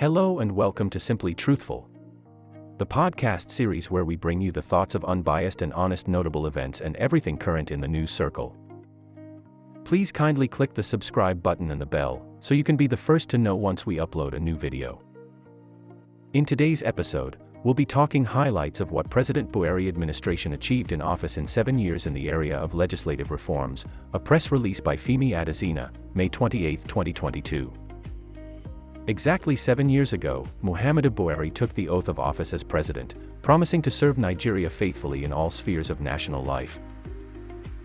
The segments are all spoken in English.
Hello and welcome to Simply Truthful, the podcast series where we bring you the thoughts of unbiased and honest notable events and everything current in the news circle. Please kindly click the subscribe button and the bell, so you can be the first to know once we upload a new video. In today's episode, we'll be talking highlights of what President Buhari administration achieved in office in 7 years in the area of legislative reforms, a press release by Femi Adesina, May 28, 2022. Exactly 7 years ago, Muhammadu Buhari took the oath of office as president, promising to serve Nigeria faithfully in all spheres of national life.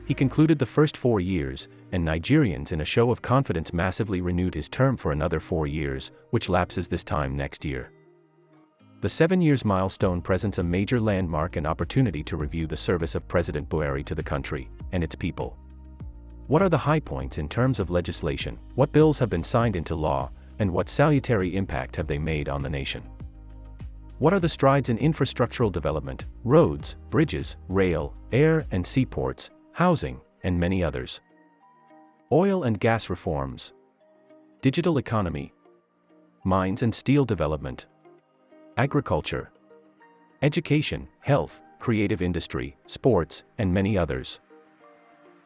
He concluded the first 4 years, and Nigerians in a show of confidence massively renewed his term for another 4 years, which lapses this time next year. The 7 years milestone presents a major landmark and opportunity to review the service of President Buhari to the country and its people. What are the high points in terms of legislation, what bills have been signed into law, and what salutary impact have they made on the nation? What are the strides in infrastructural development, roads, bridges, rail, air and seaports, housing, and many others? Oil and gas reforms, digital economy, mines and steel development, agriculture, education, health, creative industry, sports, and many others.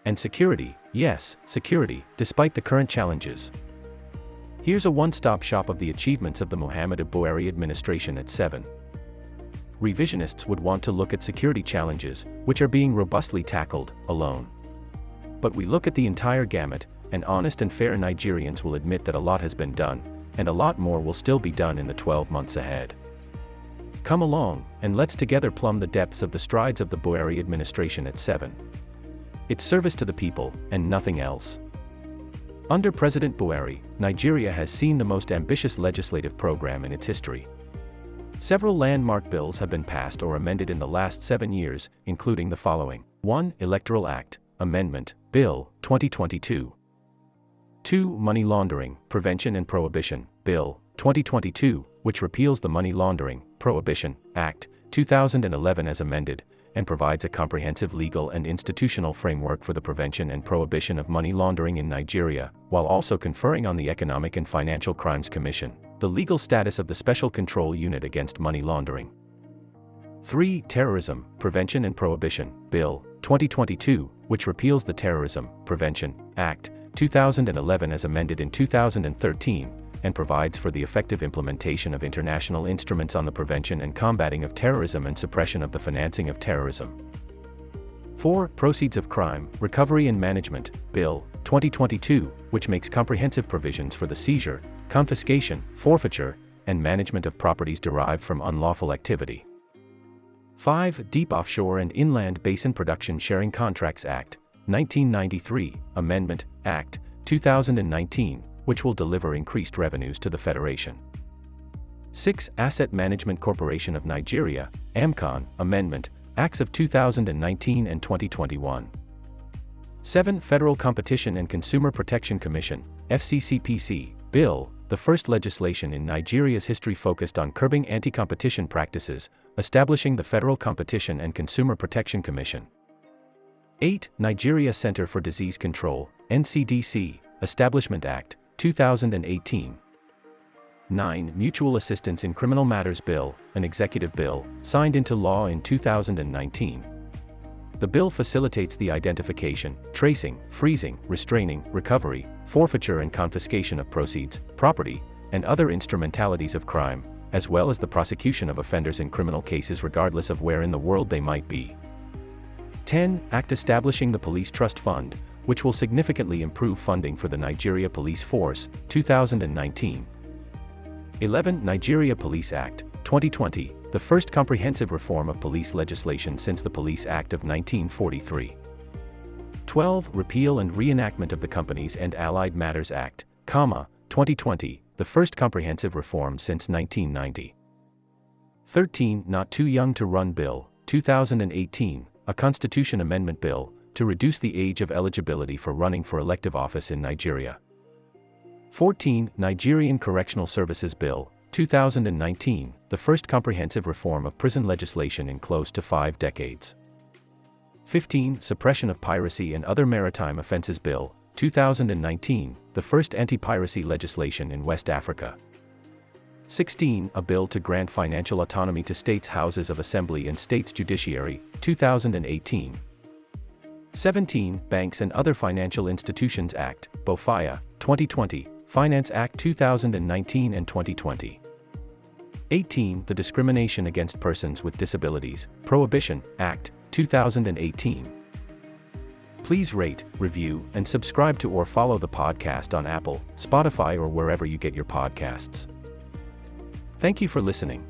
And security, yes, security, despite the current challenges. Here's a one-stop shop of the achievements of the Muhammadu Buhari administration at 7. Revisionists would want to look at security challenges, which are being robustly tackled, alone. But we look at the entire gamut, and honest and fair Nigerians will admit that a lot has been done, and a lot more will still be done in the 12 months ahead. Come along, and let's together plumb the depths of the strides of the Buhari administration at 7. It's service to the people, and nothing else. Under President Buhari, Nigeria has seen the most ambitious legislative program in its history. Several landmark bills have been passed or amended in the last 7 years, including the following. 1. Electoral Act, Amendment, Bill, 2022. 2. Money Laundering, Prevention and Prohibition, Bill, 2022, which repeals the Money Laundering, Prohibition, Act, 2011 as amended, and provides a comprehensive legal and institutional framework for the prevention and prohibition of money laundering in Nigeria, while also conferring on the Economic and Financial Crimes Commission the legal status of the Special Control Unit against Money Laundering. 3. Terrorism, Prevention and Prohibition, Bill, 2022, which repeals the Terrorism Prevention Act, 2011 as amended in 2013, and provides for the effective implementation of international instruments on the prevention and combating of terrorism and suppression of the financing of terrorism. 4. Proceeds of Crime, Recovery and Management, Bill, 2022, which makes comprehensive provisions for the seizure, confiscation, forfeiture, and management of properties derived from unlawful activity. 5. Deep Offshore and Inland Basin Production Sharing Contracts Act, 1993, Amendment, Act, 2019, which will deliver increased revenues to the Federation. 6. Asset Management Corporation of Nigeria, AMCON, Amendment, Acts of 2019 and 2021. 7. Federal Competition and Consumer Protection Commission, FCCPC, Bill, the first legislation in Nigeria's history focused on curbing anti-competition practices, establishing the Federal Competition and Consumer Protection Commission. 8. Nigeria Center for Disease Control, NCDC, Establishment Act, 2018. 9. Mutual Assistance in Criminal Matters Bill, an executive bill, signed into law in 2019. The bill facilitates the identification, tracing, freezing, restraining, recovery, forfeiture and confiscation of proceeds, property, and other instrumentalities of crime, as well as the prosecution of offenders in criminal cases regardless of where in the world they might be. 10. Act establishing the Police Trust Fund, which will significantly improve funding for the Nigeria Police Force, 2019. 11. Nigeria Police Act, 2020, the first comprehensive reform of police legislation since the Police Act of 1943. 12. Repeal and reenactment of the Companies and Allied Matters Act, 2020, the first comprehensive reform since 1990. 13. Not Too Young to Run Bill, 2018, a constitution amendment bill, to reduce the age of eligibility for running for elective office in Nigeria. 14. Nigerian Correctional Services Bill, 2019, the first comprehensive reform of prison legislation in close to 5 decades. 15. Suppression of Piracy and Other Maritime Offenses Bill, 2019, the first anti-piracy legislation in West Africa. 16. A bill to grant financial autonomy to states' houses of assembly and states' judiciary, 2018. 17. Banks and Other Financial Institutions Act, BOFIA, 2020, Finance Act 2019 and 2020. 18. The Discrimination Against Persons with Disabilities, Prohibition, Act, 2018. Please rate, review, and subscribe to or follow the podcast on Apple, Spotify, or wherever you get your podcasts. Thank you for listening.